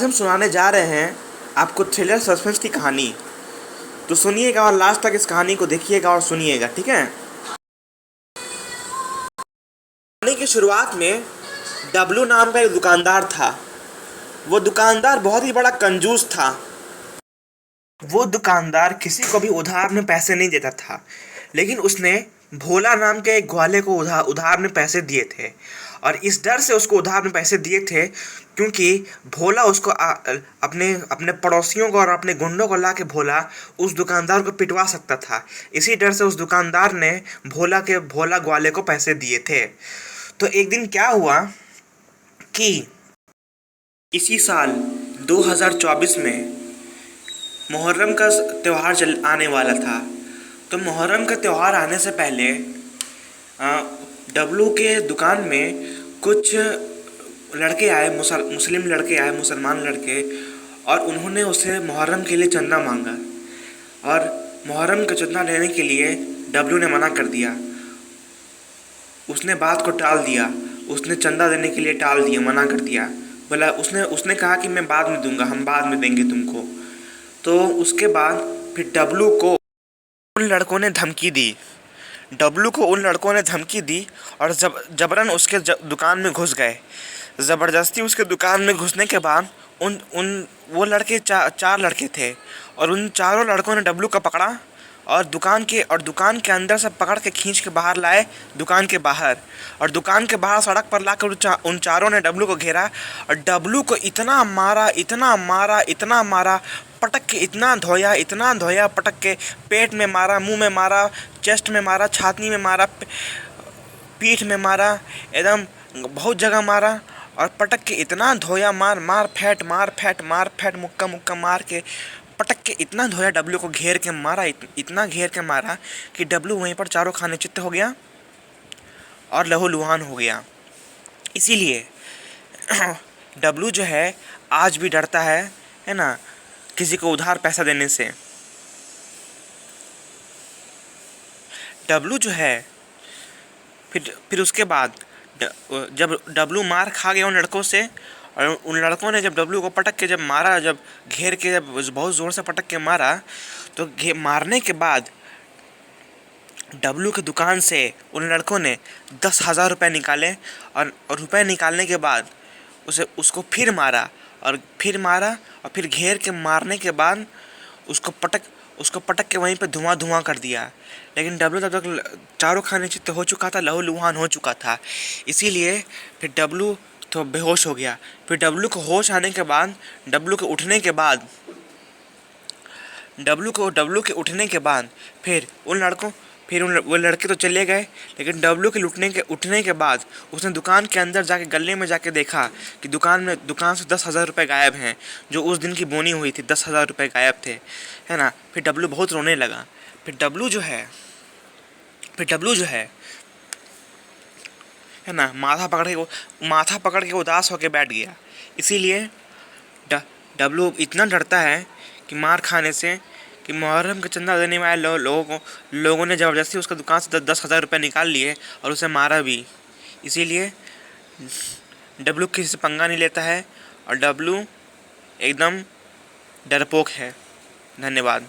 आज हम सुनाने जा रहे हैं आपको थ्रिलर सस्पेंस की कहानी। तो सुनिएगा और लास्ट तक इस कहानी को देखिएगा और सुनिएगा, ठीक है। कहानी की शुरुआत में डब्लू नाम का एक दुकानदार था। वो दुकानदार बहुत ही बड़ा कंजूस था। वो दुकानदार किसी को भी उधार में पैसे नहीं देता था, लेकिन उसने भोला नाम के एक ग्वाले को उधार में पैसे दिए थे। और इस डर से उसको उधार में पैसे दिए थे क्योंकि भोला उसको अपने अपने पड़ोसियों को और अपने गुंडों को ला के भोला उस दुकानदार को पिटवा सकता था। इसी डर से उस दुकानदार ने भोला ग्वाले को पैसे दिए थे। तो एक दिन क्या हुआ कि इसी साल 2024 में मुहर्रम का त्यौहार आने वाला था। तो मुहर्रम का त्यौहार आने से पहले डब्लू के दुकान में कुछ लड़के आए, मुस्लिम लड़के आए, मुसलमान लड़के, और उन्होंने उससे मुहर्रम के लिए चंदा मांगा। और मुहर्रम का चंदा लेने के लिए डब्लू ने मना कर दिया। उसने बात को टाल दिया। उसने चंदा देने के लिए टाल दिया, मना कर दिया। बोला उसने कहा कि मैं बाद में दूंगा, हम बाद में देंगे तुमको। तो उसके बाद फिर डब्लू को उन लड़कों ने धमकी दी। और जबरन उसके दुकान में घुस गए। ज़बरदस्ती उसके दुकान में घुसने के बाद वो लड़के चार लड़के थे, और उन चारों लड़कों ने डब्लू का पकड़ा और दुकान के अंदर से पकड़ के खींच के बाहर लाए, दुकान के बाहर। और दुकान के बाहर सड़क पर लाकर उन चारों ने डब्लू को घेरा और डब्लू को इतना मारा, पटक के इतना धोया, पटक के पेट में मारा, मुंह में मारा, चेस्ट में मारा, छाती में मारा, पीठ में मारा, एकदम बहुत जगह मारा। और पटक के इतना धोया, मार फेट, मुक्का मार के पटक के इतना धोया, डब्लू को घेर के मारा, इतना घेर के मारा कि डब्लू वहीं पर चारों खाने चित्त हो गया और लहूलुहान हो गया। इसीलिए डब्लू जो है आज भी डरता है ना, किसी को उधार पैसा देने से। डब्लू जो है फिर उसके बाद जब डब्लू मार खा गया उन लड़कों से, और उन लड़कों ने जब डब्लू को पटक के जब मारा, जब घेर के जब बहुत ज़ोर से पटक के मारा, तो मारने के बाद डब्लू की दुकान से उन लड़कों ने 10,000 रुपये निकाले। और रुपये निकालने के बाद उसको फिर मारा और फिर घेर के मारने के बाद उसको पटक के वहीं पे धुआं कर दिया। लेकिन डब्लू तब तक चारों खाने चित्त हो चुका था, लहूलुहान हो चुका था। इसीलिए फिर डब्लू तो बेहोश हो गया। फिर डब्लू को होश आने के बाद, डब्लू के उठने के बाद फिर वो लड़के तो चले गए। लेकिन डब्लू के उठने के बाद उसने दुकान के अंदर जाके गले में जाके देखा कि दुकान से 10,000 रुपये गायब हैं। जो उस दिन की बोनी हुई थी, 10,000 रुपये गायब थे, है ना। फिर डब्लू बहुत रोने लगा। फिर डब्लू जो है ना, माथा पकड़ के उदास होकर बैठ गया। इसीलिए डब्लू इतना डरता है कि मार खाने से, कि मुहर्रम का चंदा देने वाले लोगों ने ज़बरदस्ती उसका दुकान से 10,000 रुपये निकाल लिए और उसे मारा भी। इसीलिए डब्लू किसी से पंगा नहीं लेता है और डब्लू एकदम डरपोक है। धन्यवाद।